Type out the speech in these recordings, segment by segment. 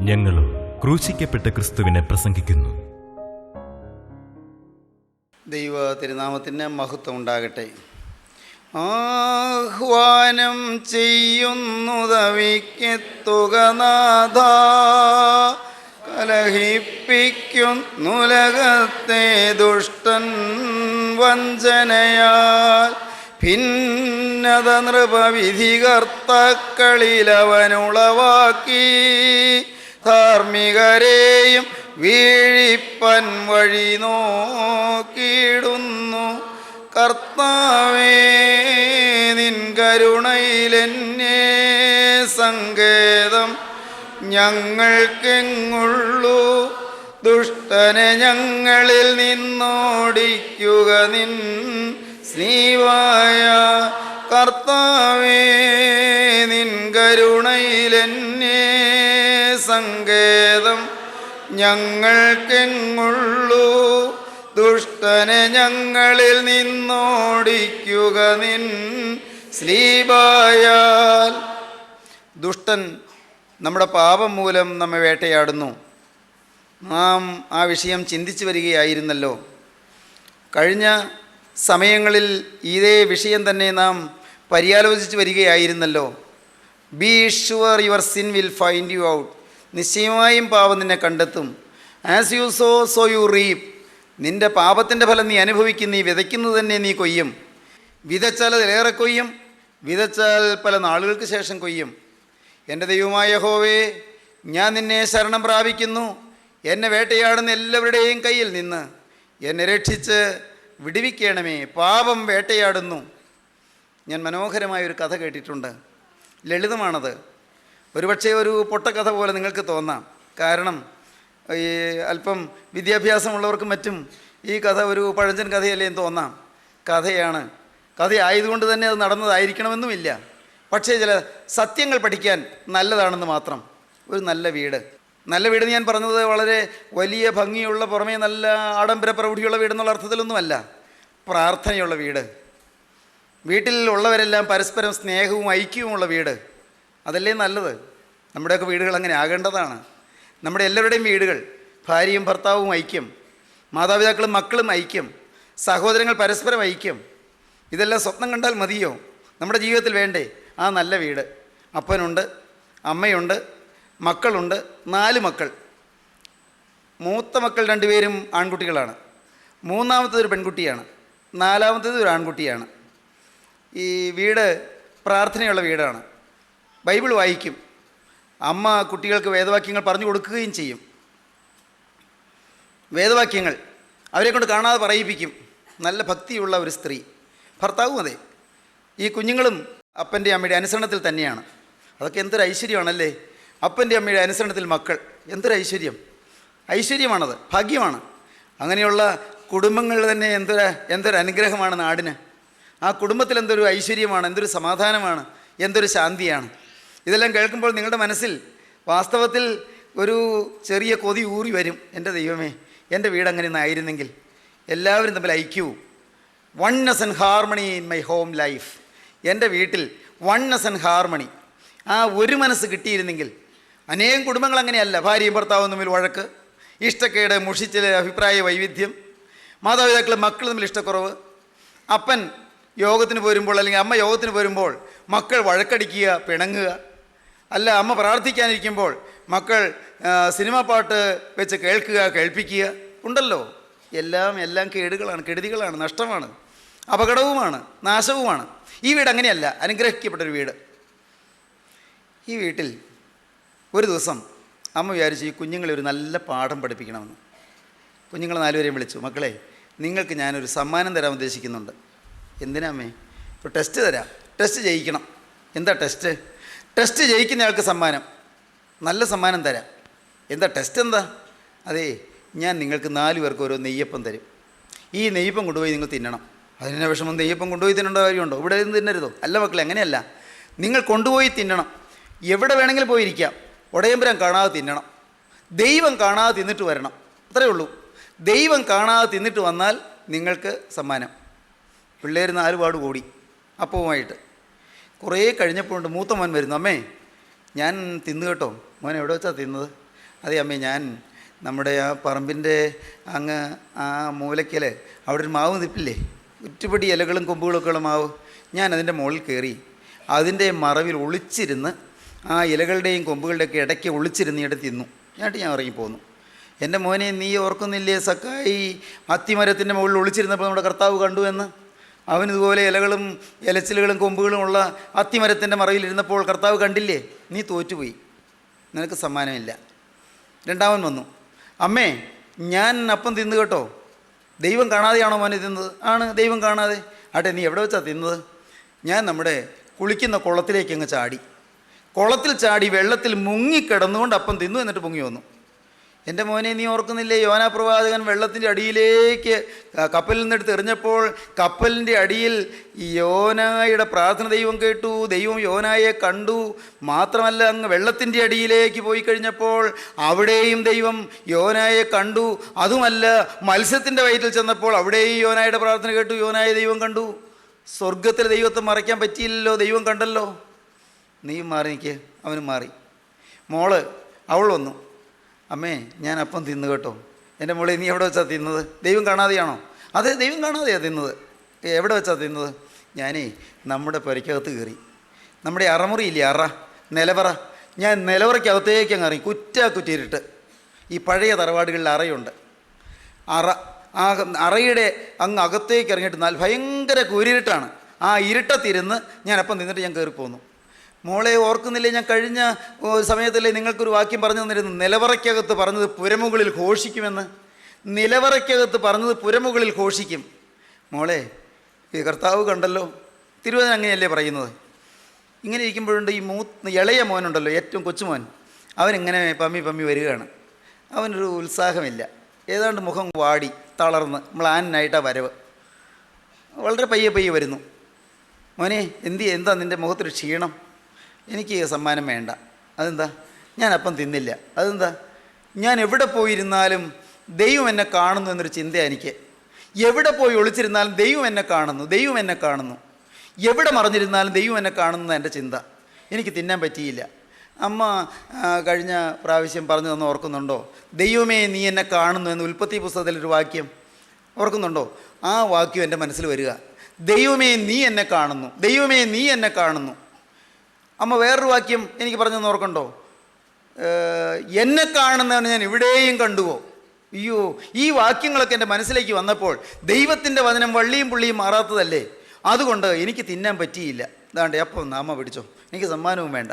ഞങ്ങളും ക്രൂശിക്കപ്പെട്ട ക്രിസ്തുവിനെ പ്രസംഗിക്കുന്നു. ദൈവ തിരുനാമത്തിന് മഹത്വം ഉണ്ടാകട്ടെ. ആഹ്വാനം ചെയ്യുന്നുതവിക്കെത്തുക നാഥ, കലഹിപ്പിക്കുന്നുലകത്തെ ദുഷ്ടൻ വഞ്ചനയാൽ. ഭിന്നത നൃപവിധികർത്താക്കളിലവനുളവാക്കി, ധാർമ്മികരെയും വീഴിപ്പൻ വഴി നോക്കിയിടുന്നു. കർത്താവേ, നിൻ കരുണയിലെന്നെ സങ്കേതം ഞങ്ങൾക്കെങ്ങുള്ളൂ. ദുഷ്ടനെ ഞങ്ങളിൽ നിന്നോടിക്കുക നിൻ സ്നേഹമായ. കർത്താവേ, നിൻ കരുണയിലെന്നെ സങ്കേതം ഞങ്ങൾക്കെങ്ങുള്ളൂ. ദുഷ്ടനെ ഞങ്ങളിൽ നിന്നോടിക്കുക നിൻ സ്ലീബായാൽ. ദുഷ്ടൻ നമ്മുടെ പാപം മൂലം നമ്മെ വേട്ടയാടുന്നു. നാം ആ വിഷയം ചിന്തിച്ചു വരികയായിരുന്നല്ലോ. കഴിഞ്ഞ സമയങ്ങളിൽ ഇതേ വിഷയം തന്നെ നാം പര്യാലോചിച്ച് വരികയായിരുന്നല്ലോ. Be sure your sin will find you out. നിശ്ചയമായും പാപം നിന്നെ കണ്ടെത്തും. As you sow you reap. നിൻ്റെ പാപത്തിൻ്റെ ഫലം നീ അനുഭവിക്കും. നീ വിതയ്ക്കുന്നത് തന്നെ നീ കൊയ്യും. വിതച്ചാൽ അതിലേറെ കൊയ്യും, വിതച്ചാൽ പല നാളുകൾക്ക് ശേഷം കൊയ്യും. എൻ്റെ ദൈവമായ യഹോവേ, ഞാൻ നിന്നെ ശരണം പ്രാപിക്കുന്നു. എന്നെ വേട്ടയാടുന്ന എല്ലാവരുടെയും കയ്യിൽ നിന്ന് എന്നെ രക്ഷിച്ച് വിടുവിക്കണമേ. പാപം വേട്ടയാടുന്നു. ഞാൻ മനോഹരമായൊരു കഥ കേട്ടിട്ടുണ്ട്. ലളിതമാണത്. ഒരുപക്ഷെ ഒരു പൊട്ടക്കഥ പോലെ നിങ്ങൾക്ക് തോന്നാം. കാരണം ഈ അല്പം വിദ്യാഭ്യാസമുള്ളവർക്കും മറ്റും ഈ കഥ ഒരു പഴഞ്ചൻ കഥയല്ലേ എന്ന് തോന്നാം. കഥയാണ്. കഥയായതുകൊണ്ട് തന്നെ അത് നടന്നതായിരിക്കണമെന്നുമില്ല. പക്ഷേ ചില സത്യങ്ങൾ പഠിക്കാൻ നല്ലതാണെന്ന് മാത്രം. ഒരു നല്ല വീട്, നല്ല വീടെന്ന് ഞാൻ പറഞ്ഞത് വളരെ വലിയ ഭംഗിയുള്ള, പുറമേ നല്ല ആഡംബര പ്രൗഢിയുള്ള വീടെന്നുള്ള അർത്ഥത്തിലൊന്നുമല്ല. പ്രാർത്ഥനയുള്ള വീട്, വീട്ടിൽ ഉള്ളവരെല്ലാം പരസ്പരം സ്നേഹവും ഐക്യവുമുള്ള വീട്, അതല്ലേ നല്ലത്. നമ്മുടെയൊക്കെ വീടുകൾ അങ്ങനെ ആകേണ്ടതാണ്. നമ്മുടെ എല്ലാവരുടെയും വീടുകൾ, ഭാര്യയും ഭർത്താവും ഐക്യം, മാതാപിതാക്കളും മക്കളും ഐക്യം, സഹോദരങ്ങൾ പരസ്പരം ഐക്യം, ഇതെല്ലാം സ്വപ്നം കണ്ടാൽ മതിയോ? നമ്മുടെ ജീവിതത്തിൽ വേണ്ടേ ആ നല്ല വീട്? അപ്പനുണ്ട്, അമ്മയുണ്ട്, മക്കളുണ്ട്. 4 മക്കൾ. മൂത്ത മക്കൾ 2 പേരും ആൺകുട്ടികളാണ്. മൂന്നാമത്തേതൊരു പെൺകുട്ടിയാണ്. 4-മത്തേത് ഒരു ആൺകുട്ടിയാണ്. ഈ വീട് പ്രാർത്ഥനയുള്ള വീടാണ്. ബൈബിൾ വായിക്കും. അമ്മ കുട്ടികൾക്ക് വേദവാക്യങ്ങൾ പറഞ്ഞു കൊടുക്കുകയും ചെയ്യും. വേദവാക്യങ്ങൾ അവരെക്കൊണ്ട് കാണാതെ പറയിപ്പിക്കും. നല്ല ഭക്തിയുള്ള ഒരു സ്ത്രീ. ഭർത്താവും അതെ. ഈ കുഞ്ഞുങ്ങളും അപ്പൻ്റെ അമ്മയുടെ അനുസരണത്തിൽ തന്നെയാണ്. അതൊക്കെ എന്തൊരു ഐശ്വര്യമാണല്ലേ. അപ്പൻ്റെ അമ്മയുടെ അനുസരണത്തിൽ മക്കൾ, എന്തൊരു ഐശ്വര്യമാണത്, ഭാഗ്യമാണ്. അങ്ങനെയുള്ള കുടുംബങ്ങൾ തന്നെ എന്തൊരു അനുഗ്രഹമാണ് നാടിന്. ആ കുടുംബത്തിൽ എന്തൊരു ഐശ്വര്യമാണ്, എന്തൊരു സമാധാനമാണ്, എന്തൊരു ശാന്തിയാണ്. ഇതെല്ലാം കേൾക്കുമ്പോൾ നിങ്ങളുടെ മനസ്സിൽ വാസ്തവത്തിൽ ഒരു ചെറിയ കൊതി ഊറി വരും. എൻ്റെ ദൈവമേ, എൻ്റെ വീട് അങ്ങനെ ഒന്നായിരുന്നെങ്കിൽ. എല്ലാവരും തമ്മിൽ ഐക്യവും, oneness and harmony in my home life. എൻ്റെ വീട്ടിൽ വൺനെസ് ആൻഡ് ഹാർമണി, ആ ഒരു മനസ്സ് കിട്ടിയിരുന്നെങ്കിൽ. അനേകം കുടുംബങ്ങൾ അങ്ങനെയല്ല. ഭാര്യയും ഭർത്താവും തമ്മിൽ വഴക്ക്, ഇഷ്ടക്കേട്, മുഷിച്ചിൽ, അഭിപ്രായ വൈവിധ്യം, മാതാപിതാക്കളും മക്കൾ തമ്മിൽ ഇഷ്ടക്കുറവ്, അപ്പൻ യോഗത്തിന് പോരുമ്പോൾ അല്ലെങ്കിൽ അമ്മ യോഗത്തിന് പോരുമ്പോൾ മക്കൾ വഴക്കടിക്കുക, പിണങ്ങുക. അല്ല, അമ്മ പ്രാർത്ഥിക്കാനിരിക്കുമ്പോൾ മക്കൾ സിനിമാ പാട്ട് വെച്ച് കേൾപ്പിക്കുക. ഉണ്ടല്ലോ. എല്ലാം കേടുകളാണ്, കെടുതികളാണ്, നഷ്ടമാണ്, അപകടവുമാണ്, നാശവുമാണ്. ഈ വീട് അങ്ങനെയല്ല, അനുഗ്രഹിക്കപ്പെട്ടൊരു വീട്. ഈ വീട്ടിൽ ഒരു ദിവസം അമ്മ വിചാരിച്ചു ഈ കുഞ്ഞുങ്ങളെ ഒരു നല്ല പാഠം പഠിപ്പിക്കണമെന്ന്. കുഞ്ഞുങ്ങളെ 4 പേരെയും വിളിച്ചു. മക്കളെ, നിങ്ങൾക്ക് ഞാനൊരു സമ്മാനം തരാൻ ഉദ്ദേശിക്കുന്നുണ്ട്. എന്തിനാ അമ്മേ? ഇപ്പോൾ ടെസ്റ്റ് തരാം, ടെസ്റ്റ് ജയിക്കണം. എന്താ ടെസ്റ്റ്? ടെസ്റ്റ് ജയിക്കുന്നയാൾക്ക് സമ്മാനം, നല്ല സമ്മാനം തരാം. എന്താ ടെസ്റ്റ്? എന്താ? അതേ, ഞാൻ നിങ്ങൾക്ക് 4 പേർക്ക് ഓരോ നെയ്യപ്പം തരും. ഈ നെയ്യപ്പം കൊണ്ടുപോയി നിങ്ങൾ തിന്നണം. അതിൻ്റെ വിഷമം നെയ്യപ്പം കൊണ്ടുപോയി തിന്നേണ്ട കാര്യമുണ്ടോ? ഇവിടെ നിന്ന് തിന്നരുതോ? അല്ല മക്കളെ, അങ്ങനെയല്ല. നിങ്ങൾ കൊണ്ടുപോയി തിന്നണം. എവിടെ വേണമെങ്കിലും പോയിരിക്കാം. ഉടയമ്പരം കാണാതെ തിന്നണം. ദൈവം കാണാതെ തിന്നിട്ട് വരണം. അത്രയേ ഉള്ളൂ. ദൈവം കാണാതെ തിന്നിട്ട് വന്നാൽ നിങ്ങൾക്ക് സമ്മാനം. പിള്ളേർ 4 പാട് കൂടി അപ്പവുമായിട്ട്. കുറേ കഴിഞ്ഞപ്പോൾ മൂത്ത മോൻ വരുന്നു. അമ്മേ, ഞാൻ തിന്നു കേട്ടോ. മോൻ എവിടെ വെച്ചാൽ തിന്നത്? അതെ അമ്മേ, ഞാൻ നമ്മുടെ ആ പറമ്പിൻ്റെ അങ്ങ് ആ മൂലയ്ക്കൽ അവിടെ ഒരു മാവ് നിൽപ്പില്ലേ, ചുറ്റുപടി ഇലകളും കൊമ്പുകളൊക്കെ ഉള്ള മാവ്. ഞാൻ അതിൻ്റെ മുകളിൽ കയറി അതിൻ്റെ മറവിൽ ഒളിച്ചിരുന്ന് ആ ഇലകളുടെയും കൊമ്പുകളുടെയൊക്കെ ഇടയ്ക്ക് ഒളിച്ചിരുന്ന് ഇട തിന്നു. എന്നിട്ട് ഞാൻ ഇറങ്ങിപ്പോന്നു. എൻ്റെ മോനെ, നീ ഓർക്കുന്നില്ലേ സക്കായി അത്തിമരത്തിൻ്റെ മുകളിൽ ഒളിച്ചിരുന്നപ്പോൾ നമ്മുടെ കർത്താവ് കണ്ടു എന്ന്? അവനിതുപോലെ ഇലകളും ഇലച്ചിലുകളും കൊമ്പുകളും ഉള്ള അത്തിമരത്തിൻ്റെ മറവിലിരുന്നപ്പോൾ കർത്താവ് കണ്ടില്ലേ? നീ തോറ്റുപോയി, നിനക്ക് സമ്മാനമില്ല. രണ്ടാമൻ വന്നു, അമ്മേ ഞാൻ അപ്പം തിന്നു കേട്ടോ. ദൈവം കാണാതെയാണോ മോനെ തിന്നത്? ആണ്, ദൈവം കാണാതെ. ആട്ടെ, നീ എവിടെ വെച്ചാണ് തിന്നത്? ഞാൻ നമ്മുടെ കുളിക്കുന്ന കുളത്തിലേക്ക് അങ്ങ് ചാടി. കുളത്തിൽ ചാടി വെള്ളത്തിൽ മുങ്ങിക്കിടന്നുകൊണ്ട് അപ്പം തിന്നു, എന്നിട്ട് പൊങ്ങി വന്നു. എൻ്റെ മോനെ, നീ ഓർക്കുന്നില്ലേ യോനാ പ്രവാചകൻ വെള്ളത്തിൻ്റെ അടിയിലേക്ക് കപ്പലിൽ നിന്നെടുത്ത് എറിഞ്ഞപ്പോൾ കപ്പലിൻ്റെ അടിയിൽ യോനായുടെ പ്രാർത്ഥന ദൈവം കേട്ടു, ദൈവം യോനായെ കണ്ടു. മാത്രമല്ല, അങ്ങ് വെള്ളത്തിൻ്റെ അടിയിലേക്ക് പോയി കഴിഞ്ഞപ്പോൾ അവിടെയും ദൈവം യോനായെ കണ്ടു. അതുമല്ല, മത്സ്യത്തിൻ്റെ വയറ്റിൽ ചെന്നപ്പോൾ അവിടെയും യോനായുടെ പ്രാർത്ഥന കേട്ടു, യോനായെ ദൈവം കണ്ടു. സ്വർഗത്തിൽ ദൈവത്തെ മറയ്ക്കാൻ പറ്റിയില്ലല്ലോ, ദൈവം കണ്ടല്ലോ. നീയും മാറി നിൽക്കുക. അവനും മാറി. മോള് അവൾ വന്നു, അമ്മേ ഞാൻ അപ്പം തിന്നു കേട്ടോ. എൻ്റെ മോളെ, നീ എവിടെ വെച്ചാൽ തിന്നത്? ദൈവം കാണാതെയാണോ? അതെ, ദൈവം കാണാതെയാണ് തിന്നത്. എവിടെ വെച്ചാൽ തിന്നത്? ഞാനേ നമ്മുടെ പുരയ്ക്കകത്ത് കയറി. നമ്മുടെ അറമുറിയില്ലേ, നിലവറ, ഞാൻ നിലവറയ്ക്കകത്തേക്ക് അങ്ങ് ഇറങ്ങി. കുറ്റിയിരുട്ട്. ഈ പഴയ തറവാടുകളിൽ അറയുണ്ട്. ആ അറയുടെ അങ്ങ് അകത്തേക്ക് ഇറങ്ങിയിട്ട് ഭയങ്കര കുരിരുട്ടാണ്. ആ ഇരുട്ടത്തിരുന്ന് ഞാൻ അപ്പം തിന്നിട്ട് ഞാൻ കയറിപ്പോന്നു. മോളെ, ഓർക്കുന്നില്ലേ ഞാൻ കഴിഞ്ഞ സമയത്തല്ലേ നിങ്ങൾക്കൊരു വാക്യം പറഞ്ഞു തന്നിരുന്നു, നിലവറയ്ക്കകത്ത് പറഞ്ഞത് പുരമുകളിൽ ഘോഷിക്കുമെന്ന്. നിലവറയ്ക്കകത്ത് പറഞ്ഞത് പുരമുകളിൽ ഘോഷിക്കും. മോളെ, ഈ കർത്താവ് കണ്ടല്ലോ. തിരുവചനം അങ്ങനെയല്ലേ പറയുന്നത്. ഇങ്ങനെ ഇരിക്കുമ്പോഴുണ്ട് ഈ ഇളയ മോനുണ്ടല്ലോ, ഏറ്റവും കൊച്ചുമോൻ, അവനിങ്ങനെ പമ്മി വരികയാണ്. അവനൊരു ഉത്സാഹമില്ല, ഏതാണ്ട് മുഖം വാടി തളർന്ന് മ്ലാനായിട്ടാണ് വരവ്. വളരെ പയ്യെ വരുന്നു. മോനെ, എന്താ നിൻ്റെ മുഖത്തൊരു ക്ഷീണം? എനിക്ക് സമ്മാനം വേണ്ട. അതെന്താ? ഞാൻ അപ്പം തിന്നില്ല. അതെന്താ? ഞാൻ എവിടെ പോയിരുന്നാലും ദൈവം എന്നെ കാണുന്നു എന്നൊരു ചിന്തയാണ് എനിക്ക്. എവിടെ പോയി ഒളിച്ചിരുന്നാലും ദൈവം എന്നെ കാണുന്നു. എവിടെ മറിഞ്ഞിരുന്നാലും ദൈവം എന്നെ കാണുന്ന എൻ്റെ ചിന്ത. എനിക്ക് തിന്നാൻ പറ്റിയില്ല. അമ്മ കഴിഞ്ഞ പ്രാവശ്യം പറഞ്ഞു തന്ന് ഓർക്കുന്നുണ്ടോ? ദൈവമേ നീ എന്നെ കാണുന്നു എന്ന് ഉൽപ്പത്തി പുസ്തകത്തിലൊരു വാക്യം ഓർക്കുന്നുണ്ടോ? ആ വാക്യം എൻ്റെ മനസ്സിൽ വരിക. ദൈവമേ നീ എന്നെ കാണുന്നു. അമ്മ വേറൊരു വാക്യം എനിക്ക് പറഞ്ഞെന്ന് ഓർക്കണ്ടോ? എന്നെ കാണുന്നവനെ ഞാൻ ഇവിടെയും കണ്ടുവോ. അയ്യോ, ഈ വാക്യങ്ങളൊക്കെ എൻ്റെ മനസ്സിലേക്ക് വന്നപ്പോൾ ദൈവത്തിൻ്റെ വചനം വള്ളിയും പുള്ളിയും മാറാത്തതല്ലേ, അതുകൊണ്ട് എനിക്ക് തിന്നാൻ പറ്റിയില്ല. അതാണ്ട് അപ്പം അമ്മ പിടിച്ചോ, എനിക്ക് സമ്മാനവും വേണ്ട.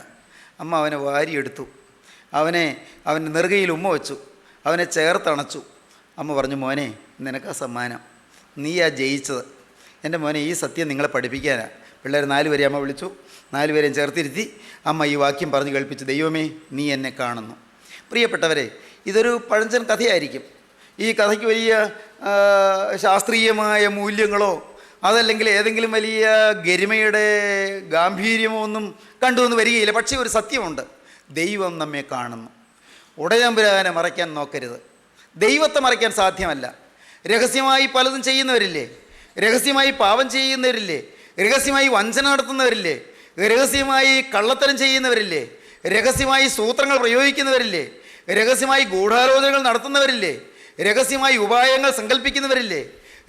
അമ്മ അവനെ വാരിയെടുത്തു. അവൻ്റെ നെറുകയിൽ ഉമ്മ വെച്ചു. അവനെ ചേർത്തണച്ചു. അമ്മ പറഞ്ഞു, മോനെ നിനക്കാ സമ്മാനം, നീയാ ജയിച്ചത്. എൻ്റെ മോനെ, ഈ സത്യം നിങ്ങളെ പഠിപ്പിക്കാനാണ്. പിള്ളേർ 4 പേരെ അമ്മ വിളിച്ചു. 4 പേരെയും ചേർത്തിരുത്തി അമ്മ ഈ വാക്യം പറഞ്ഞു കേൾപ്പിച്ചു. ദൈവമേ നീ എന്നെ കാണുന്നു. പ്രിയപ്പെട്ടവരെ, ഇതൊരു പഴഞ്ചൻ കഥയായിരിക്കും. ഈ കഥയ്ക്ക് വലിയ ശാസ്ത്രീയമായ മൂല്യങ്ങളോ അതല്ലെങ്കിൽ ഏതെങ്കിലും വലിയ ഗരിമയുടെ ഗാംഭീര്യമോ ഒന്നും കണ്ടുവന്ന് വരികയില്ല. പക്ഷേ ഒരു സത്യമുണ്ട്, ദൈവം നമ്മെ കാണുന്നു. ഉടയമ്പുരാനെ മറയ്ക്കാൻ നോക്കരുത്. ദൈവത്തെ മറയ്ക്കാൻ സാധ്യമല്ല. രഹസ്യമായി പലതും ചെയ്യുന്നവരില്ലേ, രഹസ്യമായി പാപം ചെയ്യുന്നവരില്ലേ, രഹസ്യമായി വഞ്ചന നടത്തുന്നവരില്ലേ, രഹസ്യമായി കള്ളത്തരം ചെയ്യുന്നവരില്ലേ, രഹസ്യമായി സൂത്രങ്ങൾ പ്രയോഗിക്കുന്നവരില്ലേ, രഹസ്യമായി ഗൂഢാലോചനകൾ നടത്തുന്നവരില്ലേ, രഹസ്യമായി ഉപായങ്ങൾ സങ്കല്പിക്കുന്നവരില്ലേ,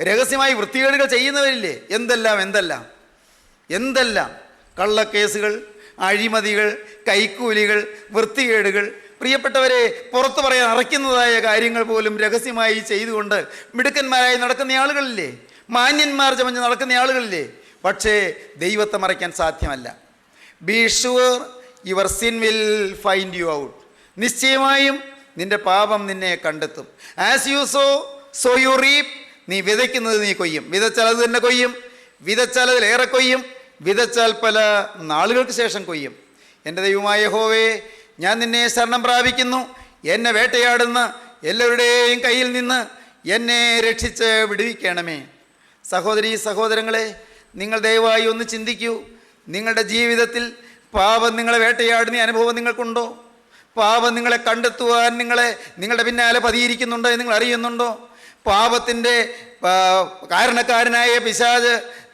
രഹസ്യമായി വൃത്തികേടുകൾ ചെയ്യുന്നവരില്ലേ. എന്തെല്ലാം കള്ളക്കേസുകൾ, അഴിമതികൾ, കൈക്കൂലികൾ, വൃത്തികേടുകൾ. പ്രിയപ്പെട്ടവരെ, പുറത്തു പറയാൻ അറയ്ക്കുന്നതായ കാര്യങ്ങൾ പോലും രഹസ്യമായി ചെയ്തുകൊണ്ട് മിടുക്കന്മാരായി നടക്കുന്ന ആളുകളില്ലേ, മാന്യന്മാർ ചമഞ്ഞ് നടക്കുന്ന ആളുകളില്ലേ. പക്ഷേ ദൈവത്തെ മറയ്ക്കാൻ സാധ്യമല്ല. Be sure your sin will find you out. നിശ്ചയമായും നിൻ്റെ പാപം നിന്നെ കണ്ടെത്തും. As you sow you reap. നീ വിതയ്ക്കുന്നത് നീ കൊയ്യും. വിതച്ചാൽ അത് തന്നെ കൊയ്യും, വിതച്ചാൽ അതിലേറെ കൊയ്യും, വിതച്ചാൽ പല നാളുകൾക്ക് ശേഷം കൊയ്യും. എൻ്റെ ദൈവമായ യഹോവേ, ഞാൻ നിന്നെ ശരണം പ്രാപിക്കുന്നു. എന്നെ വേട്ടയാടുന്ന എല്ലാവരുടെയും കയ്യിൽ നിന്ന് എന്നെ രക്ഷിച്ച് വിടുവിക്കണമേ. സഹോദരീ സഹോദരങ്ങളെ, നിങ്ങൾ ദയവായി ഒന്ന് ചിന്തിക്കൂ. നിങ്ങളുടെ ജീവിതത്തിൽ പാപം നിങ്ങളെ വേട്ടയാടുന്ന അനുഭവം നിങ്ങൾക്കുണ്ടോ? പാപം നിങ്ങളെ കണ്ടെത്തുവാൻ നിങ്ങളുടെ പിന്നാലെ പതിയിരിക്കുന്നുണ്ടോ എന്ന് നിങ്ങൾ അറിയുന്നുണ്ടോ? പാപത്തിൻ്റെ കാരണക്കാരനായ പിശാച്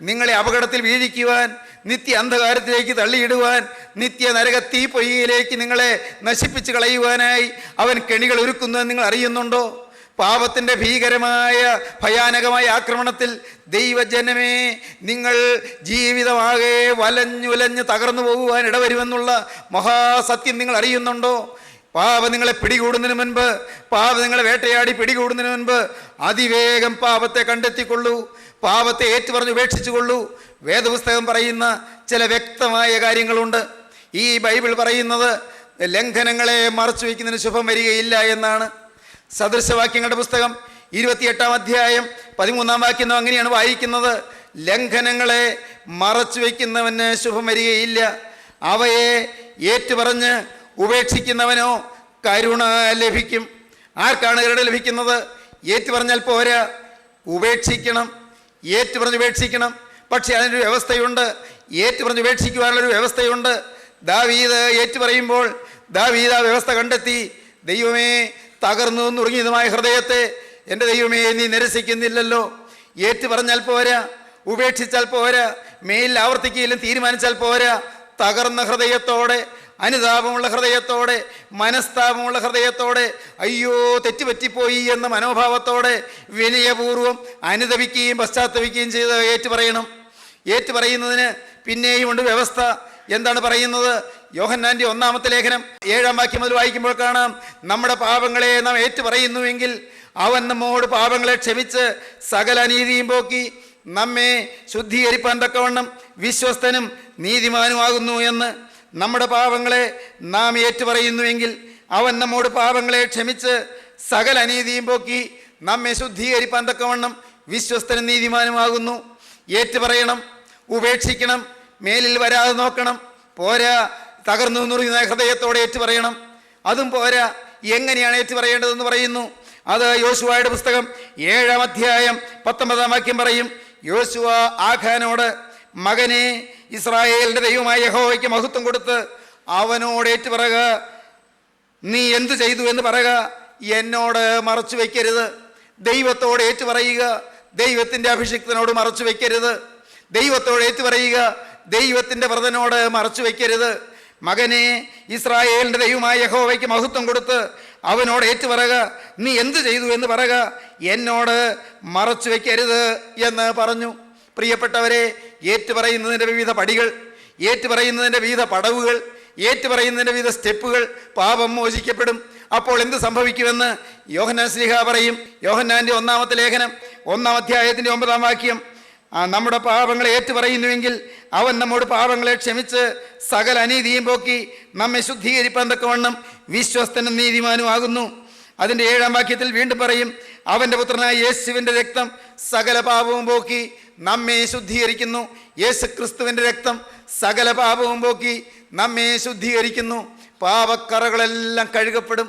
നിങ്ങളെ അപകടത്തിൽ വീഴിക്കുവാൻ, നിത്യ അന്ധകാരത്തിലേക്ക് തള്ളിയിടുവാൻ, നിത്യ നരക തീപ്പൊയ്യയിലേക്ക് നിങ്ങളെ നശിപ്പിച്ച് കളയുവാനായി അവൻ കെണികൾ ഒരുക്കുന്നത് നിങ്ങൾ അറിയുന്നുണ്ടോ? പാപത്തിൻ്റെ ഭീകരമായ ഭയാനകമായ ആക്രമണത്തിൽ ദൈവജനമേ, നിങ്ങൾ ജീവിതമാകെ വലഞ്ഞുലഞ്ഞ് തകർന്നു പോകുവാൻ ഇടവരുമെന്നുള്ള മഹാസത്യം നിങ്ങൾ അറിയുന്നുണ്ടോ? പാപം നിങ്ങളെ പിടികൂടുന്നതിന് മുൻപ്, പാപം നിങ്ങളെ വേട്ടയാടി പിടികൂടുന്നതിന് മുൻപ് അതിവേഗം പാപത്തെ കണ്ടെത്തിക്കൊള്ളൂ, പാപത്തെ ഏറ്റുപറഞ്ഞ് ഉപേക്ഷിച്ചുകൊള്ളൂ. വേദപുസ്തകം പറയുന്ന ചില വ്യക്തമായ കാര്യങ്ങളുണ്ട്. ഈ ബൈബിൾ പറയുന്നത് ലംഘനങ്ങളെ മറച്ചു വയ്ക്കുന്നതിന് ശുഭം വരികയില്ല എന്നാണ്. സദൃശവാക്യങ്ങളുടെ പുസ്തകം 28-ാം അധ്യായം 13-ാം വാക്യം അങ്ങനെയാണ് വായിക്കുന്നത്: ലംഘനങ്ങളെ മറച്ചു വയ്ക്കുന്നവന് ശുഭം വരികയില്ല, അവയെ ഏറ്റുപറഞ്ഞ് ഉപേക്ഷിക്കുന്നവനോ കരുണ ലഭിക്കും. ആർക്കാണ് കരുണ ലഭിക്കുന്നത്? ഏറ്റുപറഞ്ഞാൽ പോരാ, ഉപേക്ഷിക്കണം. ഏറ്റുപറഞ്ഞ് ഉപേക്ഷിക്കണം. പക്ഷേ അതിനൊരു വ്യവസ്ഥയുണ്ട്. ഏറ്റുപറഞ്ഞ് ഉപേക്ഷിക്കുവാനുള്ളൊരു വ്യവസ്ഥയുണ്ട്. ദാവീദ് ഏറ്റുപറയുമ്പോൾ ദാവീദ് ആ വ്യവസ്ഥ കണ്ടെത്തി. ദൈവമേ, തകർന്നു നുറുങ്ങിയതുമായ ഹൃദയത്തെ എൻ്റെ ദൈവമേ നീ നിരസിക്കുന്നില്ലല്ലോ. ഏറ്റുപറഞ്ഞാൽ പോരാ, ഉപേക്ഷിച്ചാൽ പോരാ, മേലിൽ ആവർത്തിക്കുകയിലും തീരുമാനിച്ചാൽ പോരാ. തകർന്ന ഹൃദയത്തോടെ, അനുതാപമുള്ള ഹൃദയത്തോടെ, മനസ്താപമുള്ള ഹൃദയത്തോടെ, അയ്യോ തെറ്റുപറ്റിപ്പോയി എന്ന മനോഭാവത്തോടെ വിനയപൂർവ്വം അനുതപിക്കുകയും പശ്ചാത്തപിക്കുകയും ചെയ്ത് ഏറ്റുപറയണം. ഏറ്റുപറയുന്നതിന് പിന്നെയും ഉണ്ട് വ്യവസ്ഥ. എന്താണ് പറയുന്നത്? യോഹന്നാൻ്റെ 1-ാമത്തെ ലേഖനം 7-ാം വാക്യം മുതൽ വായിക്കുമ്പോൾ കാണാം, നമ്മുടെ പാപങ്ങളെ നാം ഏറ്റുപറയുന്നുവെങ്കിൽ അവൻ നമ്മോട് പാപങ്ങളെ ക്ഷമിച്ച് സകല അനീതിയും പോക്കി നമ്മെ ശുദ്ധീകരിപ്പാൻ തക്കവണ്ണം വിശ്വസ്തനും നീതിമാനുമാകുന്നു എന്ന്. നമ്മുടെ പാപങ്ങളെ നാം ഏറ്റുപറയുന്നുവെങ്കിൽ അവൻ നമ്മോട് പാപങ്ങളെ ക്ഷമിച്ച് സകല അനീതിയും പോക്കി നമ്മെ ശുദ്ധീകരിപ്പാൻ തക്കവണ്ണം വിശ്വസ്തനും നീതിമാനുമാകുന്നു. ഏറ്റുപറയണം, ഉപേക്ഷിക്കണം, മേലിൽ വരാതെ നോക്കണം. പോരാ, തകർന്നു നുറുങ്ങുന്ന ഹൃദയത്തോടെ ഏറ്റുപറയണം. അതും പോരാ, എങ്ങനെയാണ് ഏറ്റുപറയേണ്ടതെന്ന് പറയുന്നു. അത് യോശുവയുടെ പുസ്തകം 7-ാം അധ്യായം 19-ാം വാക്യം പറയും. യോശുവ ആഖാനോട്, മകനെ, ഇസ്രായേലിൻ്റെ ദൈവമായ യഹോവയ്ക്ക് മഹത്വം കൊടുത്ത് അവനോട് ഏറ്റുപറയുക, നീ എന്തു ചെയ്തു എന്ന് പറയുക, എന്നോട് മറച്ചു വയ്ക്കരുത്. ദൈവത്തോട് ഏറ്റുപറയുക, ദൈവത്തിൻ്റെ അഭിഷിക്തനോട് മറച്ചു വയ്ക്കരുത്. ദൈവത്തോട് ഏറ്റുപറയുക, ദൈവത്തിൻ്റെ വ്രതനോട് മറച്ചു വയ്ക്കരുത്. മകനെ, ഇസ്രായേലിൻ്റെ ദൈവമായ യഹോവയ്ക്ക് മഹത്വം കൊടുത്ത് അവനോട് ഏറ്റുപറയുക, നീ എന്തു ചെയ്തു എന്ന് പറയുക, എന്നോട് മറച്ചു വയ്ക്കരുത് എന്ന് പറഞ്ഞു. പ്രിയപ്പെട്ടവരെ, ഏറ്റുപറയുന്നതിൻ്റെ വിവിധ പടികൾ, ഏറ്റുപറയുന്നതിൻ്റെ വിവിധ പടവുകൾ, ഏറ്റുപറയുന്നതിൻ്റെ വിവിധ സ്റ്റെപ്പുകൾ. പാപം മോചിക്കപ്പെടും. അപ്പോൾ എന്ത് സംഭവിക്കുമെന്ന് യോഹന്നാൻ ശ്ലീഹാ പറയും. യോഹന്നാൻ്റെ 1-ാമത്തെ ലേഖനം 1-ാം അധ്യായത്തിൻ്റെ 9-ാം വാക്യം, നമ്മുടെ പാപങ്ങളെ ഏറ്റുപറയുന്നുവെങ്കിൽ അവൻ നമ്മോട് പാപങ്ങളെ ക്ഷമിച്ച് സകല അനീതിയും പോക്കി നമ്മെ ശുദ്ധീകരിപ്പാൻ തക്കവണ്ണം വിശ്വസ്തനും നീതിമാനുമാകുന്നു. അതിൻ്റെ 7-ാം വാക്യത്തിൽ വീണ്ടും പറയും, അവൻ്റെ പുത്രനായ യേശുവിൻ്റെ രക്തം സകല പാപവും പോക്കി നമ്മെ ശുദ്ധീകരിക്കുന്നു. യേശു ക്രിസ്തുവിൻ്റെ രക്തം സകല പാപവും പോക്കി നമ്മെ ശുദ്ധീകരിക്കുന്നു. പാപക്കറകളെല്ലാം കഴുകപ്പെടും.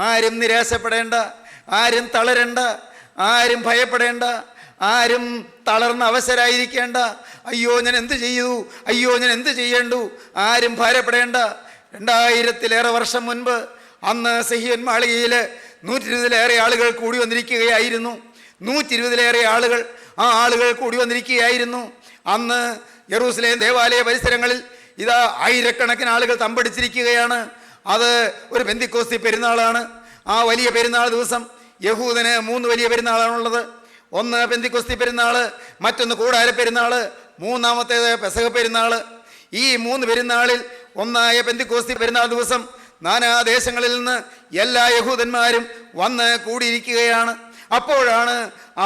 ആരും നിരാശപ്പെടേണ്ട, ആരും തളരേണ്ട, ആരും ഭയപ്പെടേണ്ട, ആരും തളർന്ന അവസരായിരിക്കേണ്ട. അയ്യോ ഞാൻ എന്ത് ചെയ്തു, അയ്യോ ഞാൻ എന്ത് ചെയ്യേണ്ടു, ആരും ഭാരപ്പെടേണ്ട. 2000-ലേറെ വർഷം മുൻപ് അന്ന് സിഹിയോൻ മാളികയിൽ 120-ലേറെ ആളുകൾ കൂടി വന്നിരിക്കുകയായിരുന്നു. 120-ലേറെ ആളുകൾ, ആ ആളുകൾ കൂടി വന്നിരിക്കുകയായിരുന്നു. അന്ന് യെരൂശലേം ദേവാലയ പരിസരങ്ങളിൽ ഇതാ ആയിരക്കണക്കിന് ആളുകൾ തമ്പടിച്ചിരിക്കുകയാണ്. അത് ഒരു പെന്തിക്കോസ്തി പെരുന്നാളാണ്. ആ വലിയ പെരുന്നാൾ ദിവസം യഹൂദന് 3 വലിയ പെരുന്നാളാണുള്ളത്. ഒന്ന് പെന്തിക്കോസ്തി പെരുന്നാൾ, മറ്റൊന്ന് കൂടാര പെരുന്നാൾ, മൂന്നാമത്തേത് പെസഹ പെരുന്നാൾ. ഈ 3 പെരുന്നാളിൽ ഒന്നായ പെന്തിക്കോസ്തി പെരുന്നാൾ ദിവസം നാനാദേശങ്ങളിൽ നിന്ന് എല്ലാ യഹൂദന്മാരും വന്ന് കൂടിയിരിക്കുകയാണ്. അപ്പോഴാണ്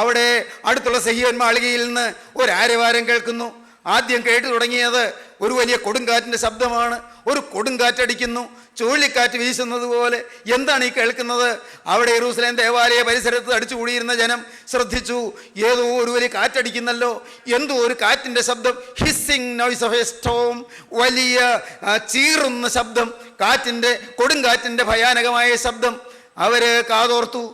അവിടെ അടുത്തുള്ള സിഹിയോൻ മാളികയിൽ നിന്ന് ഒരു ആരവാരം കേൾക്കുന്നു. ആദ്യം കേട്ടു തുടങ്ങിയത് ഒരു വലിയ കൊടുങ്കാറ്റിൻ്റെ ശബ്ദമാണ്. ഒരു കൊടുങ്കാറ്റടിക്കുന്നു, ചുഴലിക്കാറ്റ് വീശുന്നത് പോലെ. എന്താണ് ഈ കേൾക്കുന്നത്? അവിടെ യെരൂശലേം ദേവാലയ പരിസരത്ത് അടിച്ചുകൂടിയിരുന്ന ജനം ശ്രദ്ധിച്ചു, ഏതോ ഒരു വലിയ കാറ്റടിക്കുന്നല്ലോ, എന്തോ ഒരു കാറ്റിൻ്റെ ശബ്ദം, hissing noise of A Storm, വലിയ ചീറുന്ന ശബ്ദം, കാറ്റിൻ്റെ, കൊടുങ്കാറ്റിൻ്റെ ഭയാനകമായ ശബ്ദം. അവർ കാതോർത്തു.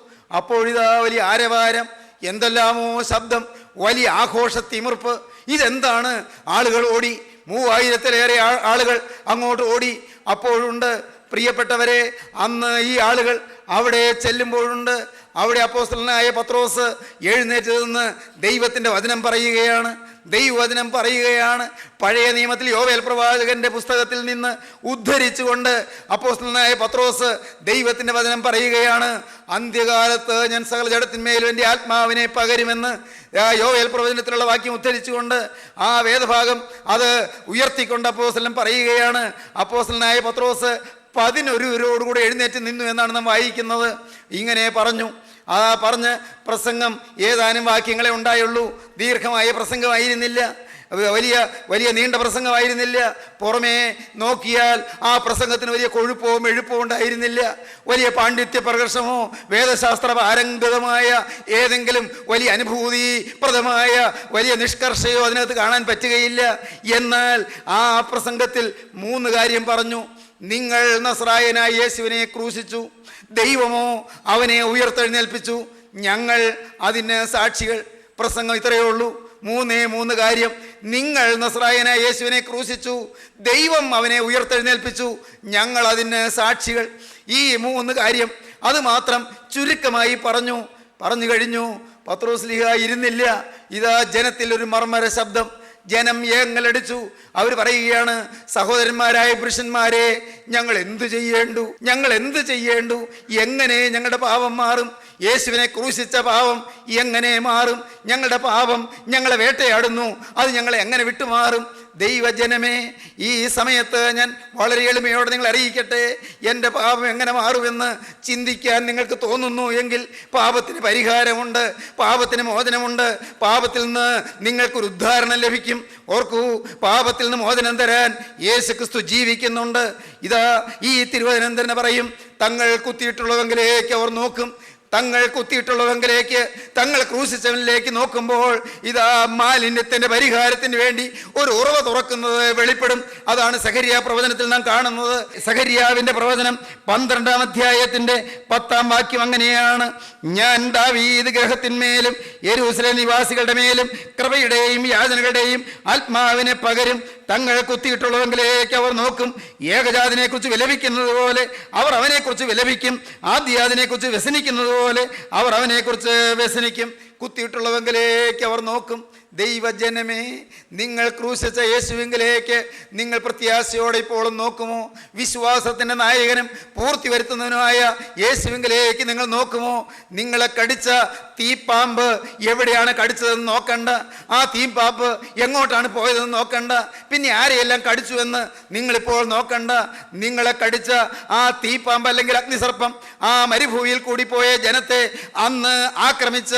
അപ്പോഴിതാ വലിയ ആരവാരം, എന്തെല്ലാമോ ശബ്ദം, വലിയ ആഘോഷത്തിമിർപ്പ്. ഇതെന്താണ്? ആളുകൾ ഓടി. 3000-ലേറെ ആളുകൾ അങ്ങോട്ട് ഓടി. അപ്പോഴുണ്ട് പ്രിയപ്പെട്ടവരെ, അന്ന് ഈ ആളുകൾ അവിടെ ചെല്ലുമ്പോഴുണ്ട് അവിടെ അപ്പോസ്തലനായ പത്രോസ് എഴുന്നേറ്റ് നിന്ന് ദൈവത്തിൻ്റെ വചനം പറയുകയാണ്. ദൈവവചനം പറയുകയാണ്. പഴയ നിയമത്തിൽ യോവേൽ പ്രവാചകന്റെ പുസ്തകത്തിൽ നിന്ന് ഉദ്ധരിച്ചുകൊണ്ട് അപ്പോസ്തലനായ പത്രോസ് ദൈവത്തിൻ്റെ വചനം പറയുകയാണ്. അന്ത്യകാലത്ത് ഞാൻ സകല ജഡത്തിന്മേലും എൻ്റെ ആത്മാവിനെ പകരുമെന്ന് യോവേൽ പ്രവചനത്തിലുള്ള വാക്യം ഉദ്ധരിച്ചുകൊണ്ട് ആ വേദഭാഗം അത് ഉയർത്തിക്കൊണ്ട് അപ്പോസ്തലൻ പറയുകയാണ്. അപ്പോസ്തലനായ പത്രോസ് 11 എഴുന്നേറ്റ് നിന്നു എന്നാണ് നാം വായിക്കുന്നത്. ഇങ്ങനെ പറഞ്ഞു. ആ പറഞ്ഞ് പ്രസംഗം ഏതാനും വാക്യങ്ങളെ ഉണ്ടായുള്ളൂ. ദീർഘമായ പ്രസംഗമായിരുന്നില്ല, വലിയ നീണ്ട പ്രസംഗമായിരുന്നില്ല. പുറമേ നോക്കിയാൽ ആ പ്രസംഗത്തിന് വലിയ കൊഴുപ്പോ മെഴുപ്പോ ഉണ്ടായിരുന്നില്ല. വലിയ പാണ്ഡിത്യ പ്രകർഷമോ വേദശാസ്ത്ര പാരംഗതമായ ഏതെങ്കിലും വലിയ അനുഭൂതിപ്രദമായ വലിയ നിഷ്കർഷയോ അതിനകത്ത് കാണാൻ പറ്റുകയില്ല. എന്നാൽ ആ പ്രസംഗത്തിൽ 3 കാര്യം പറഞ്ഞു. നിങ്ങൾ നസ്രായനായ യേശുവിനെ ക്രൂശിച്ചു, ദൈവമോ അവനെ ഉയർത്തെഴുന്നേൽപ്പിച്ചു, ഞങ്ങൾ അതിന് സാക്ഷികൾ. പ്രസംഗം ഇത്രയേ ഉള്ളൂ. 3 കാര്യം. നിങ്ങൾ നസ്രായനായ യേശുവിനെ ക്രൂശിച്ചു, ദൈവം അവനെ ഉയർത്തെഴുന്നേൽപ്പിച്ചു, ഞങ്ങൾ അതിന് സാക്ഷികൾ. ഈ 3 കാര്യം അത് മാത്രം ചുരുക്കമായി പറഞ്ഞു കഴിഞ്ഞു. പത്രോസ്ലീഹ ഇരുന്നില്ല. ഇതാ ജനത്തിൽ ഒരു മർമ്മര ശബ്ദം. ജനം ഏങ്ങലടിച്ചു. അവർ പറയുകയാണ്, സഹോദരന്മാരായ പുരുഷന്മാരെ, ഞങ്ങൾ എന്തു ചെയ്യേണ്ടു? എങ്ങനെ ഞങ്ങളുടെ പാപം മാറും? യേശുവിനെ ക്രൂശിച്ച പാപം എങ്ങനെ മാറും? ഞങ്ങളുടെ പാപം ഞങ്ങളെ വേട്ടയാടുന്നു, അത് ഞങ്ങളെ എങ്ങനെ വിട്ടുമാറും? ദൈവജനമേ, ഈ സമയത്ത് ഞാൻ വളരെ എളിമയോടെ നിങ്ങൾ അറിയിക്കട്ടെ, എൻ്റെ പാപം എങ്ങനെ മാറുമെന്ന് ചിന്തിക്കാൻ നിങ്ങൾക്ക് തോന്നുന്നു എങ്കിൽ പാപത്തിന് പരിഹാരമുണ്ട്, പാപത്തിന് മോചനമുണ്ട്, പാപത്തിൽ നിന്ന് നിങ്ങൾക്കൊരു ഉദ്ധാരണം ലഭിക്കും. ഓർക്കൂ, പാപത്തിൽ നിന്ന് മോചനം തരാൻ യേശുക്രിസ്തു ജീവിക്കുന്നുണ്ട്. ഇതാ ഈ തിരുവചനം തന്നെ പറയും, തങ്ങൾ കുത്തിയിട്ടുള്ളവെങ്കിലേക്ക് അവർ നോക്കും. തങ്ങൾ കുത്തിയിട്ടുള്ളവെങ്കിലേക്ക്, തങ്ങൾ ക്രൂശിച്ചവനിലേക്ക് നോക്കുമ്പോൾ ഇതാ മാലിന്യത്തിൻ്റെ പരിഹാരത്തിന് വേണ്ടി ഒരു ഉറവ തുറക്കുന്നത് വെളിപ്പെടും. അതാണ് സഖരിയ പ്രവചനത്തിൽ നാം കാണുന്നത്. സഖരിയാവിൻ്റെ പ്രവചനം 12-ാം അധ്യായത്തിൻ്റെ 10-ാം വാക്യം അങ്ങനെയാണ്: ഞാൻ ദാവീദ് ഗൃഹത്തിന്മേലും യെരൂശലേം നിവാസികളുടെ മേലും കൃപയുടെയും യാചനകളുടെയും ആത്മാവിനെ പകരും. തങ്ങൾ കുത്തിയിട്ടുള്ളവെങ്കിലേക്ക് അവർ നോക്കും. ഏകജാതിനെ കുറിച്ച് വിലപിക്കുന്നത് പോലെ അവർ അവനെക്കുറിച്ച് വിലപിക്കും. ആദ്യജാതിനെ കുറിച്ച് വ്യസനിക്കുന്നത് പോലെ അവർ അവനെക്കുറിച്ച് വ്യസനിക്കും. കുത്തിയിട്ടുള്ളവെങ്കിലേക്ക് അവർ നോക്കും. ദൈവജനമേ, നിങ്ങൾ ക്രൂശിച്ച യേശുവിങ്കിലേക്ക് നിങ്ങൾ പ്രത്യാശയോടെ ഇപ്പോഴും നോക്കുമോ? വിശ്വാസത്തിൻ്റെ നായകനും പൂർത്തി വരുത്തുന്നതിനുമായ യേശുവിങ്കിലേക്ക് നിങ്ങൾ നോക്കുമോ? നിങ്ങളെ കടിച്ച തീപ്പാമ്പ് എവിടെയാണ് കടിച്ചതെന്ന് നോക്കണ്ട. ആ തീപ്പാമ്പ് എങ്ങോട്ടാണ് പോയതെന്ന് നോക്കണ്ട. പിന്നെ ആരെയെല്ലാം കടിച്ചു എന്ന് നിങ്ങളിപ്പോൾ നോക്കണ്ട. നിങ്ങളെ കടിച്ച ആ തീപ്പാമ്പ് അല്ലെങ്കിൽ അഗ്നിസർപ്പം ആ മരുഭൂമിയിൽ കൂടി പോയ ജനത്തെ അന്ന് ആക്രമിച്ച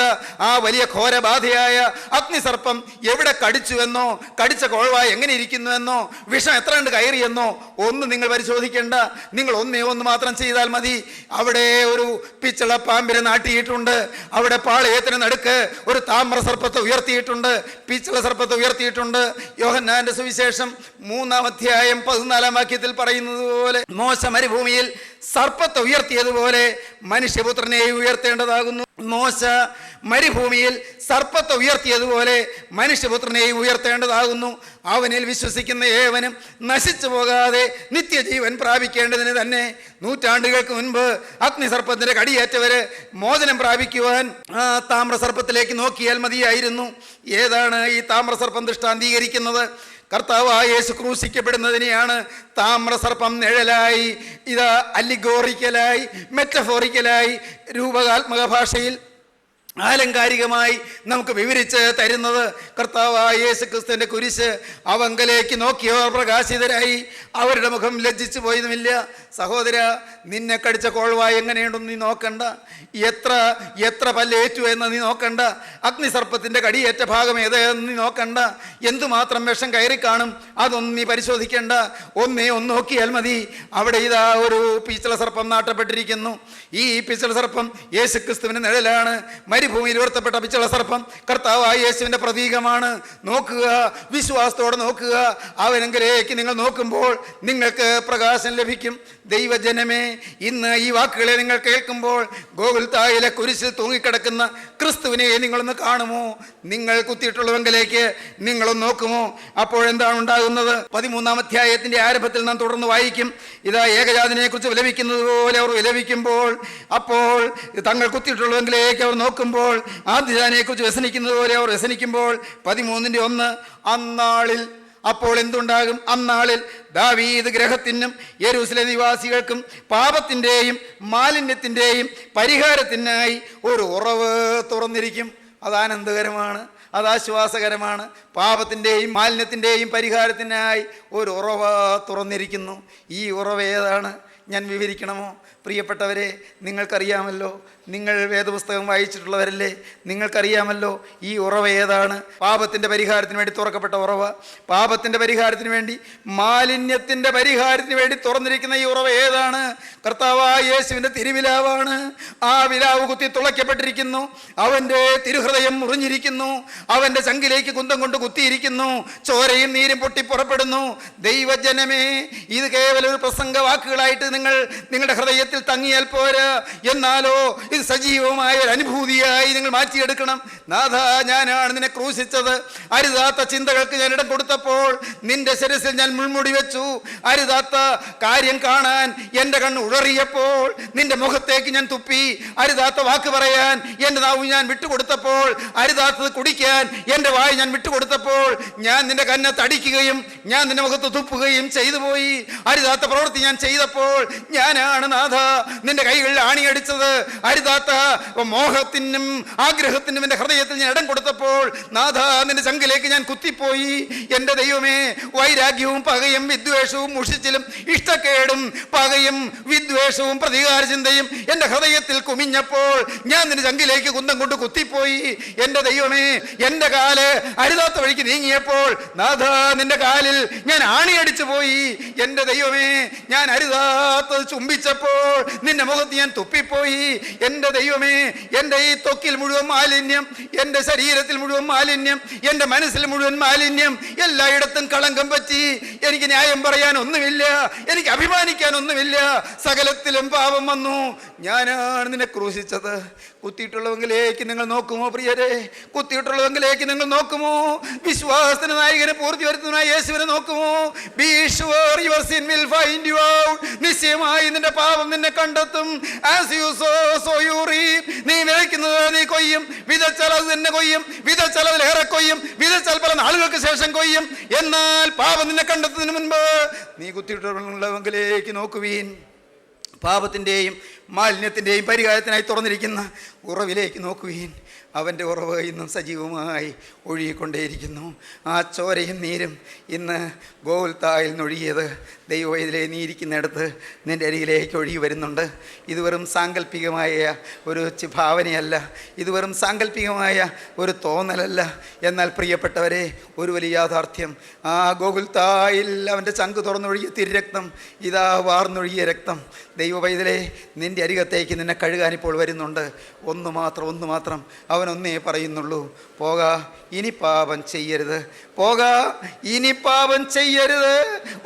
ആ വലിയ ഘോരബാധയായ അഗ്നിസർപ്പം എവിടെ കടിച്ചുവെന്നോ, കടിച്ച കോഴവായ എങ്ങനെ ഇരിക്കുന്നുവെന്നോ, വിഷം എത്ര കണ്ട് കയറിയെന്നോ ഒന്നും നിങ്ങൾ പരിശോധിക്കേണ്ട. നിങ്ങൾ ഒന്ന് മാത്രം ചെയ്താൽ മതി. അവിടെ ഒരു പിച്ചള പാമ്പിനെ നാട്ടിയിട്ടുണ്ട്. അവിടെ പാളയത്തിന് നടുക്ക് ഒരു താമ്ര സർപ്പത്തെ ഉയർത്തിയിട്ടുണ്ട്, പിച്ചള സർപ്പത്തെ ഉയർത്തിയിട്ടുണ്ട്. യോഹന്നാന്റെ സുവിശേഷം 3-ാം അധ്യായം 14-ാം വാക്യത്തിൽ പറയുന്നത് പോലെ, മോശ മരുഭൂമിയിൽ സർപ്പത്തെ ഉയർത്തിയതുപോലെ മനുഷ്യപുത്രനെ ഉയർത്തേണ്ടതാകുന്നു. മോശ മരുഭൂമിയിൽ സർപ്പത്തെ ഉയർത്തിയതുപോലെ മനുഷ്യപുത്രനെയും ഉയർത്തേണ്ടതാകുന്നു. അവനിൽ വിശ്വസിക്കുന്ന ഏവനും നശിച്ചു പോകാതെ നിത്യജീവൻ പ്രാപിക്കേണ്ടതിന് തന്നെ. നൂറ്റാണ്ടുകൾക്ക് മുൻപ് അഗ്നിസർപ്പത്തിന്റെ കടിയേറ്റവര് മോചനം പ്രാപിക്കുവാൻ ആ താമ്രസർപ്പത്തിലേക്ക് നോക്കിയാൽ മതിയായിരുന്നു. ഏതാണ് ഈ താമ്രസർപ്പം ദൃഷ്ടാന്തീകരിക്കുന്നത്? കർത്താവായ യേശു ക്രൂശിക്കപ്പെടുന്നതിനെയാണ് താമ്രസർപ്പം നിഴലായി, ഇത് അല്ലിഗോറിക്കലായി, മെറ്റഫോറിക്കലായി, രൂപകാത്മക ഭാഷയിൽ ആലങ്കാരികമായി നമുക്ക് വിവരിച്ച് തരുന്നത്. കർത്താവായ യേശു ക്രിസ്തുവിൻ്റെ കുരിശ്, അവങ്കലേക്ക് നോക്കിയവർ പ്രകാശിതരായി, അവരുടെ മുഖം ലജ്ജിച്ചു പോയതുമില്ല. സഹോദര, നിന്നെ കടിച്ച കോൾവായ എങ്ങനെയുണ്ടെന്ന് നീ നോക്കണ്ട. എത്ര പല്ലേറ്റു എന്ന് നീ നോക്കണ്ട. അഗ്നിസർപ്പത്തിൻ്റെ കടിയേറ്റ ഭാഗം ഏതെന്ന് നീ നോക്കണ്ട. എന്തുമാത്രം വിഷം കയറി കാണും അതൊന്നും നീ പരിശോധിക്കേണ്ട. ഒന്ന് നോക്കിയാൽ മതി. അവിടെ ഇതാ ഒരു പിച്ചള സർപ്പം നാട്ടപ്പെട്ടിരിക്കുന്നു. ഈ പിച്ചള സർപ്പം യേശു ക്രിസ്തുവിൻ്റെ നിഴലാണ്. മരുഭൂമിയിൽ ഉയർത്തപ്പെട്ട പിച്ചള സർപ്പം കർത്താവായ യേശുവിൻ്റെ പ്രതീകമാണ്. നോക്കുക, വിശ്വാസത്തോടെ നോക്കുക. അവനെങ്കിലേക്ക് നിങ്ങൾ നോക്കുമ്പോൾ നിങ്ങൾക്ക് പ്രകാശം ലഭിക്കും. ദൈവജനമേ, ഇന്ന് ഈ വാക്കുകളെ നിങ്ങൾ കേൾക്കുമ്പോൾ ഗോകുൽത്തായിലെ കുരിശിൽ തൂങ്ങിക്കിടക്കുന്ന ക്രിസ്തുവിനെ നിങ്ങളൊന്ന് കാണുമോ? നിങ്ങൾ കുത്തിയിട്ടുള്ളവെങ്കിലേക്ക് നിങ്ങളൊന്ന് നോക്കുമോ? അപ്പോഴെന്താണ് ഉണ്ടാകുന്നത്? 13-ാം അധ്യായത്തിൻ്റെ ആരംഭത്തിൽ നാം തുടർന്ന് വായിക്കും. ഇതാ ഏകജാതനെ കുറിച്ച് വിലപിക്കുന്നത് പോലെ അവർ വിലപിക്കുമ്പോൾ, അപ്പോൾ തങ്ങൾ കുത്തിയിട്ടുള്ളവെങ്കിലേക്ക് അവർ നോക്കുമ്പോൾ, ആദ്യജാതനെ കുറിച്ച് വ്യസനിക്കുന്നത് പോലെ അവർ വ്യസനിക്കുമ്പോൾ, 13-1 അന്നാളിൽ അപ്പോൾ എന്തുണ്ടാകും? അന്നാളിൽ ദാവീദ് ഗ്രഹത്തിനും യെരൂശലേം നിവാസികൾക്കും പാപത്തിൻ്റെയും മാലിന്യത്തിൻ്റെയും പരിഹാരത്തിനായി ഒരു ഉറവ് തുറന്നിരിക്കും. അത് ആനന്ദകരമാണ്, അത് ആശ്വാസകരമാണ്. പാപത്തിൻ്റെയും മാലിന്യത്തിൻ്റെയും പരിഹാരത്തിനായി ഒരു ഉറവ തുറന്നിരിക്കുന്നു. ഈ ഉറവ് ഏതാണ്? ഞാൻ വിവരിക്കണമോ? പ്രിയപ്പെട്ടവരെ, നിങ്ങൾക്കറിയാമല്ലോ, നിങ്ങൾ വേദപുസ്തകം വായിച്ചിട്ടുള്ളവരല്ലേ, നിങ്ങൾക്കറിയാമല്ലോ ഈ ഉറവ ഏതാണ്. പാപത്തിൻ്റെ പരിഹാരത്തിന് വേണ്ടി തുറക്കപ്പെട്ട ഉറവ, പാപത്തിൻ്റെ പരിഹാരത്തിന് വേണ്ടി, മാലിന്യത്തിൻ്റെ പരിഹാരത്തിന് വേണ്ടി തുറന്നിരിക്കുന്ന ഈ ഉറവ ഏതാണ്? കർത്താവായ യേശുവിൻ്റെ തിരുവിലാവാണ്. ആ വിലാവ് കുത്തി തുളയ്ക്കപ്പെട്ടിരിക്കുന്നു. അവൻ്റെ തിരുഹൃദയം മുറിഞ്ഞിരിക്കുന്നു. അവൻ്റെ ചങ്കിലേക്ക് കുന്തം കൊണ്ട് കുത്തിയിരിക്കുന്നു. ചോരയും നീരും പൊട്ടി പുറപ്പെടുന്നു. ദൈവജനമേ, ഇത് കേവലം ഒരു പ്രസംഗ വാക്കുകളായിട്ട് നിങ്ങളുടെ ഹൃദയത്തിൽ തങ്ങിയാൽ പോരാ. എന്നാലോ ഇത് സജീവമായ ഒരു അനുഭൂതിയായി നിങ്ങൾ മാറ്റിയെടുക്കണം. നാഥ, ഞാനാണ് നിന്നെ ക്രൂശിച്ചത്. അരുതാത്ത ചിന്തകൾക്ക് ഞാൻ ഇടം കൊടുത്തപ്പോൾ നിന്റെ ശിരസിൽ ഞാൻ മുൾമുടി വെച്ചു. അരുതാത്ത കാര്യം കാണാൻ എൻ്റെ കണ്ണ് ഉഴറിയപ്പോൾ നിന്റെ മുഖത്തേക്ക് ഞാൻ തുപ്പി. അരുതാത്ത വാക്ക് പറയാൻ എൻ്റെ നാവ് ഞാൻ വിട്ടുകൊടുത്തപ്പോൾ, അരുതാത്തത് കുടിക്കാൻ എൻ്റെ വായി ഞാൻ വിട്ടുകൊടുത്തപ്പോൾ, ഞാൻ നിന്റെ കന്നത്ത് അടിക്കുകയും ഞാൻ നിന്റെ മുഖത്ത് തുപ്പുകയും ചെയ്തു പോയി. അരുതാത്ത പ്രവൃത്തി ഞാൻ ചെയ്തപ്പോൾ ഞാനാണ് നാഥ നിന്റെ കൈകളിൽ ആണിയടിച്ചത്. അരുതാത്ത മോഹത്തിനും ആഗ്രഹത്തിനും എൻ്റെ ഹൃദയത്തിൽ ഞാൻ ഇടം കൊടുത്തപ്പോൾ നാഥ നിന്റെ ചങ്കിലേക്ക് ഞാൻ കുത്തിപ്പോയി. എൻ്റെ ദൈവമേ, വൈരാഗ്യവും പകയും വിദ്വേഷവും മുഷിച്ചിലും ഇഷ്ടക്കേടും പകയും വിദ്വേഷവും പ്രതികാര ചിന്തയും എൻ്റെ ഹൃദയത്തിൽ കുമിഞ്ഞപ്പോൾ ഞാൻ നിന്റെ ചങ്കിലേക്ക് കുന്തം കൊണ്ട് കുത്തിപ്പോയി. എൻ്റെ ദൈവമേ, എൻ്റെ കാല് അരുതാത്ത വഴിക്ക് നീങ്ങിയപ്പോൾ നാഥ നിന്റെ കാലിൽ ഞാൻ ആണിയടിച്ചു പോയി. എൻ്റെ ദൈവമേ, ഞാൻ അരുതാത്തത് ചുംബിച്ചപ്പോൾ നിന്റെ മുഖത്ത് ഞാൻ തുപ്പിപ്പോയി. എൻ്റെ ദൈവമേ, എൻ്റെ ഈ ത്വക്കിൽ മുഴുവൻ മാലിന്യം, എൻ്റെ ശരീരത്തിൽ മുഴുവൻ മാലിന്യം, എൻ്റെ മനസ്സിൽ മുഴുവൻ മാലിന്യം, എല്ലായിടത്തും കളങ്കം പറ്റി. എനിക്ക് ന്യായം പറയാൻ ഒന്നുമില്ല, എനിക്ക് അഭിമാനിക്കാൻ ഒന്നുമില്ല. സകലത്തിലും പാപം വന്നു. ഞാനാണ് നിന്നെ ക്രൂശിച്ചത്. കുത്തിയിട്ടുള്ളവെങ്കിലേക്ക് നിങ്ങൾ നോക്കുമോ പ്രിയരെ? കുത്തിയിട്ടുള്ളവെങ്കിലേക്ക് നിങ്ങൾ നോക്കുമോ? വിശ്വാസത്തിന് നായകനെ പൂർത്തി വരുത്തുന്ന യേശുവിനെ നോക്കുമോ? Be sure your sin will find you out. നിശ്ചയമായി നിന്റെ പാപം നിന്നെ കണ്ടെത്തും. As you sow, so you reap. നീ വിതയ്ക്കുന്നത് നീ കൊയ്യും. വിതച്ചാൽ അത് തന്നെ കൊയ്യും. വിതച്ചാൽ അതിലേറെ കൊയ്യും. വിതച്ചാൽ പല നാളുകൾക്ക് ശേഷം കൊയ്യും. എന്നാൽ പാപം നിന്നെ കണ്ടെത്തുന്നതിന് മുൻപ് നീ കുത്തിയിട്ടുള്ളവെങ്കിലേക്ക് നോക്കുവീൻ. പാപത്തിൻ്റെയും മാലിന്യത്തിൻ്റെയും പരിഹാരത്തിനായി തുറന്നിരിക്കുന്ന ഉറവിലേക്ക് നോക്കുവീൻ. അവൻ്റെ ഉറവ് ഇന്നും സജീവമായി ഒഴുകിക്കൊണ്ടേയിരിക്കുന്നു. ആ ചോരയും നീരും ഇന്ന് ഗോകുൽത്തായിൽ നിന്നൊഴുകിയത് ദൈവവൈദ്യയിലെ നീ ഇരിക്കുന്നിടത്ത് നിൻ്റെ അരികിലേക്ക് ഒഴുകി വരുന്നുണ്ട്. ഇത് വെറും സാങ്കല്പികമായ ഒരു ഭാവനയല്ല, ഇത് വെറും സാങ്കല്പികമായ ഒരു തോന്നലല്ല. എന്നാൽ പ്രിയപ്പെട്ടവരെ, ഒരു വലിയ യാഥാർത്ഥ്യം, ആ ഗോകുൽത്തായിൽ അവൻ്റെ ചങ്ക് തുറന്നൊഴുകിയ തിരുരക്തം, ഇതാ വാർന്നൊഴുകിയ രക്തം ദൈവവൈദ്യയിലെ നിൻ്റെ അരികത്തേക്ക് നിന്നെ കഴുകാനിപ്പോൾ വരുന്നുണ്ട്. ഒന്ന് മാത്രം അവനൊന്നേ പറയുന്നുള്ളൂ, പോകാ, ഇനി പാപം ചെയ്യരുത്. പോകാ, ഇനി പാപം ചെയ്യരുത്.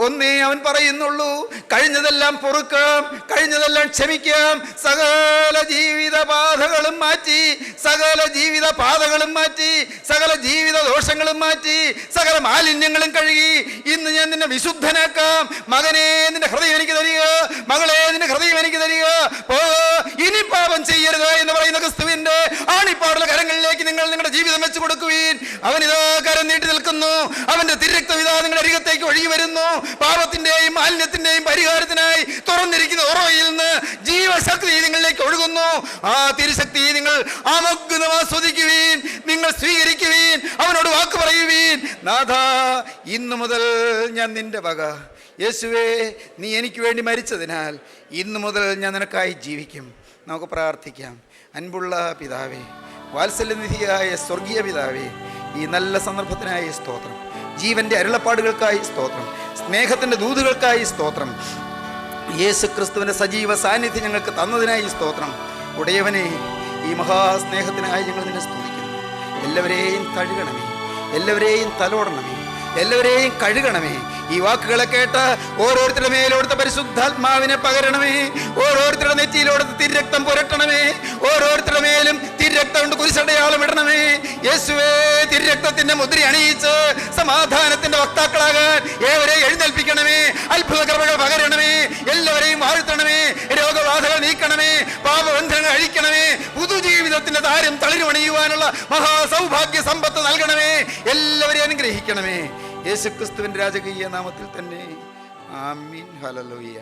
ഒന്നേ അവൻ പറയുന്നുള്ളൂ, കഴിഞ്ഞതെല്ലാം പൊറുക്കാം, കഴിഞ്ഞതെല്ലാം ക്ഷമിക്കാം. സകല ജീവിത ബാധകളും മാറ്റി, സകല ജീവിത പാതകളും മാറ്റി, സകല ജീവിത ദോഷങ്ങളും മാറ്റി, സകല മാലിന്യങ്ങളും കഴുകി ഇന്ന് ഞാൻ നിന്നെ വിശുദ്ധനാക്കാം. മകനെ, നിന്റെ ഹൃദയം എനിക്ക് തരിക. മകളെ, നിന്റെ ഹൃദയം എനിക്ക് തരിക. പോകാ, ഇനി പാപം ചെയ്യരുത് എന്ന് പറയുന്ന ക്രിസ്തുവിന്റെ ആണിപ്പാടുള്ള കരങ്ങളിലേക്ക് നിങ്ങൾ നിങ്ങളുടെ ജീവിതം വെച്ച് കൊടുക്കുവീൻ. അവനിതാ കരം നീട്ടി നിൽക്കുന്നു. അവന്റെ തിരുരക്തം ഇതാ നിങ്ങളുടെ അരികത്തേക്ക് ഒഴുകി വരുന്നു. പാപത്തിന്റെയും മാലിന്യത്തിന്റെയും പരിഹാരത്തിനായി തുറന്നിരിക്കുന്ന ഉറവയിൽ നിന്ന് ജീവശക്തി നിങ്ങളിലേക്ക് ഒഴുകുന്നു. ആ തിരുശക്തി നിങ്ങൾ ആമഗ്നം ആസ്വദിക്കുവീൻ, നിങ്ങൾ സ്വീകരിക്കുവീൻ, അവനോട് വാക്ക് പറയുവീൻ. നാഥ, ഇന്നു മുതൽ ഞാൻ നിന്റെ വക. യേശുവേ, നീ എനിക്ക് വേണ്ടി മരിച്ചതിനാൽ ഇന്നു മുതൽ ഞാൻ നിനക്കായി ജീവിക്കും. നമുക്ക് പ്രാർത്ഥിക്കാം. അൻപുള്ള പിതാവേ, വാത്സല്യനിധിയായ സ്വർഗീയ പിതാവേ, ഈ നല്ല സന്ദർഭത്തിനായി സ്തോത്രം. ജീവൻ്റെ അരുളപ്പാടുകൾക്കായി സ്തോത്രം. സ്നേഹത്തിൻ്റെ ദൂതുകൾക്കായി സ്തോത്രം. യേശു ക്രിസ്തുവിൻ്റെ സജീവ സാന്നിധ്യം ഞങ്ങൾക്ക് തന്നതിനായി സ്തോത്രം. ഉടയവനെ, ഈ മഹാസ്നേഹത്തിനായി ഞങ്ങൾ നിന്നെ സ്തുതിക്കുന്നു. എല്ലാവരെയും കഴുകണമേ, എല്ലാവരെയും തലോടണമേ, എല്ലാവരെയും കഴുകണമേ. ഈ വാക്കുകളെ കേട്ട് ഓരോരുത്തരുടെ മേലോടുത്ത പരിശുദ്ധാത്മാവിനെ പകരണമേ. ഓരോരുത്തരുടെ നെറ്റിയിലോടുത്ത് തിരക്തം പുരട്ടണമേ. ഓരോരുത്തരുടെ മേലും തിരക്തം കൊണ്ട് കുരിശടയാളം ഇടണമേ. യേശുവേ, തിരക്തത്തിന്റെ മുദ്ര അണിയിച്ച് സമാധാനത്തിന്റെ വക്താക്കളാകാൻ ഏവരെ എഴുന്നേൽപ്പിക്കണമേ. അത്ഭുത കൃപകൾ പകരണമേ. എല്ലാവരെയും വാഴ്ത്തണമേ. രോഗബാധകൾ നീക്കണമേ. പാപബന്ധങ്ങൾ അഴിക്കണമേ. പുതുജീവിതത്തിന്റെ താരം തളിരുമണിയുവാനുള്ള മഹാസൗഭാഗ്യ സമ്പത്ത് നൽകണമേ. എല്ലാവരെയും അനുഗ്രഹിക്കണമേ. യേശുക്രിസ്തുവിന്റെ രാജകീയ നാമത്തിൽ തന്നെ. ആമീൻ. ഹല്ലേലൂയ.